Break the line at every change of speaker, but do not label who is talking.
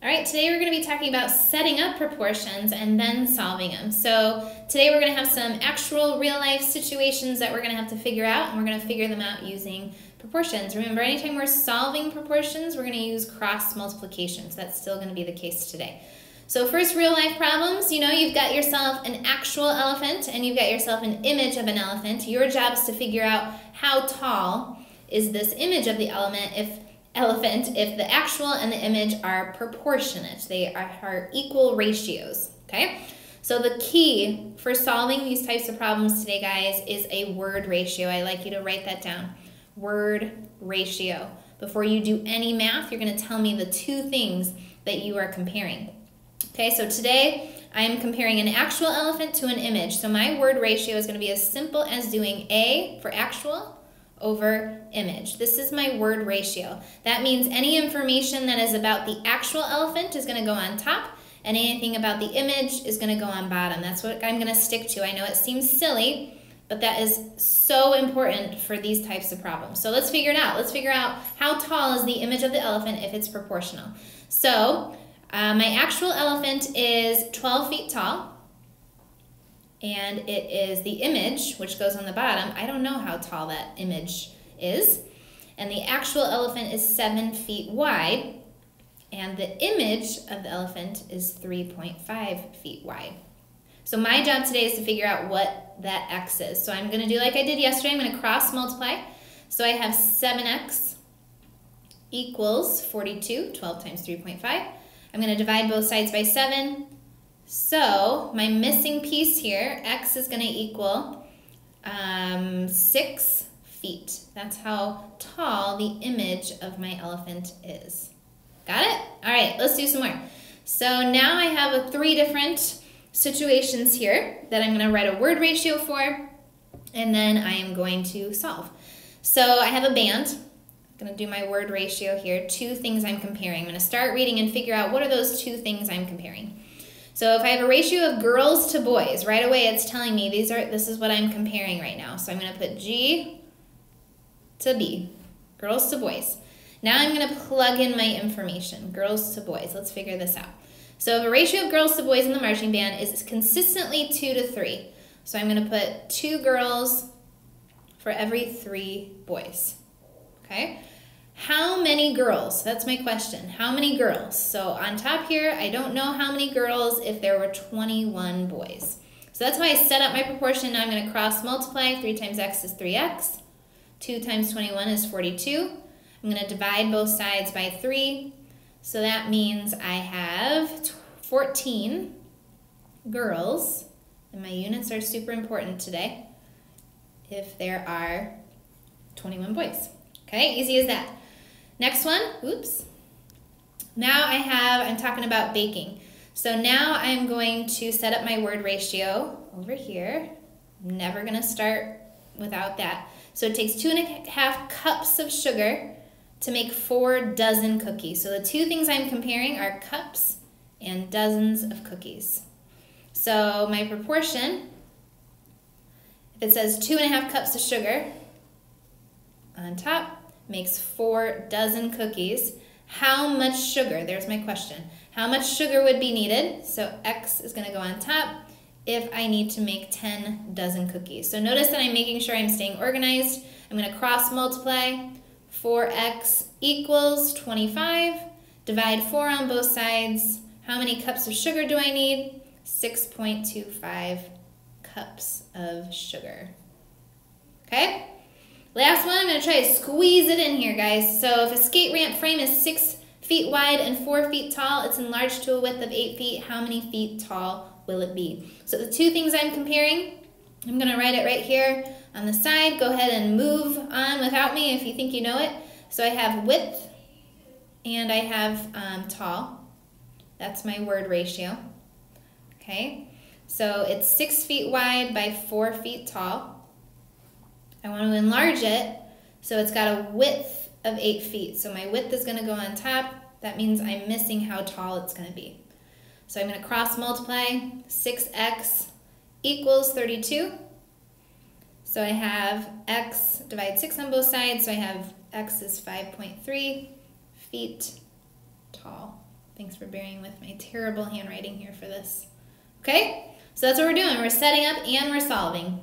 All right, today we're going to be talking about setting up proportions and then solving them. So today we're going to have some actual real-life situations that we're going to have to figure out, and we're going to figure them out using proportions. Remember, anytime we're solving proportions, we're going to use cross multiplication. So that's still going to be the case today. So first, real-life problems. You know, you've got yourself an actual elephant and you've got yourself an image of an elephant. Your job is to figure out how tall is this image of the elephant if the actual and the image are proportionate. They are equal ratios, okay? So the key for solving these types of problems today, guys, is a word ratio. I'd like you to write that down. Word ratio. Before you do any math, you're going to tell me the two things that you are comparing. Okay, so today I'm comparing an actual elephant to an image. So my word ratio is going to be as simple as doing A for actual over image. This is my word ratio. That means any information that is about the actual elephant is going to go on top, and anything about the image is going to go on bottom. That's what I'm going to stick to. I know it seems silly, but that is so important for these types of problems. So let's figure it out. Let's figure out how tall is the image of the elephant if it's proportional. So my actual elephant is 12 feet tall. And it is the image, which goes on the bottom. I don't know how tall that image is. And the actual elephant is 7 feet wide. And the image of the elephant is 3.5 feet wide. So my job today is to figure out what that x is. So I'm going to do like I did yesterday. I'm going to cross multiply. So I have 7x equals 42. 12 times 3.5. I'm going to divide both sides by 7. So my missing piece here, x is going to equal 6 feet. That's how tall the image of my elephant is. Got it? All right, let's do some more. So now I have 3 different situations here that I'm going to write a word ratio for, and then I am going to solve. So I have a band. I'm going to do my word ratio here. 2 things I'm comparing. I'm going to start reading and figure out what are those 2 things I'm comparing. So if I have a ratio of girls to boys, right away it's telling me this is what I'm comparing right now. So I'm going to put G to B, girls to boys. Now I'm going to plug in my information, girls to boys. Let's figure this out. So if a ratio of girls to boys in the marching band is consistently 2 to 3. So I'm going to put 2 girls for every 3 boys. Okay? How many girls? That's my question. How many girls? So on top here, I don't know how many girls if there were 21 boys. So that's why I set up my proportion. Now I'm going to cross multiply. 3 times x is 3x. 2 times 21 is 42. I'm going to divide both sides by 3. So that means I have 14 girls, and my units are super important today, if there are 21 boys. Okay, easy as that. Next one, oops. Now I'm talking about baking. So now I'm going to set up my word ratio over here. I'm never going to start without that. So it takes 2.5 cups of sugar to make 4 dozen cookies. So the 2 things I'm comparing are cups and dozens of cookies. So my proportion, if it says 2.5 cups of sugar on top, makes 4 dozen cookies. How much sugar? There's my question. How much sugar would be needed? So x is going to go on top if I need to make 10 dozen cookies. So notice that I'm making sure I'm staying organized. I'm going to cross multiply. 4x equals 25. Divide 4 on both sides. How many cups of sugar do I need? 6.25 cups of sugar. Okay? Last one, I'm going to try to squeeze it in here, guys. So if a skate ramp frame is 6 feet wide and 4 feet tall, it's enlarged to a width of 8 feet. How many feet tall will it be? So the 2 things I'm comparing, I'm going to write it right here on the side. Go ahead and move on without me if you think you know it. So I have width and I have tall. That's my word ratio. Okay, so it's 6 feet wide by 4 feet tall. I want to enlarge it, so it's got a width of 8 feet. So my width is going to go on top. That means I'm missing how tall it's going to be. So I'm going to cross multiply. 6x equals 32. So I have x, divide 6 on both sides, so I have x is 5.3 feet tall. Thanks for bearing with my terrible handwriting here for this. Okay, so that's what we're doing. We're setting up and we're solving.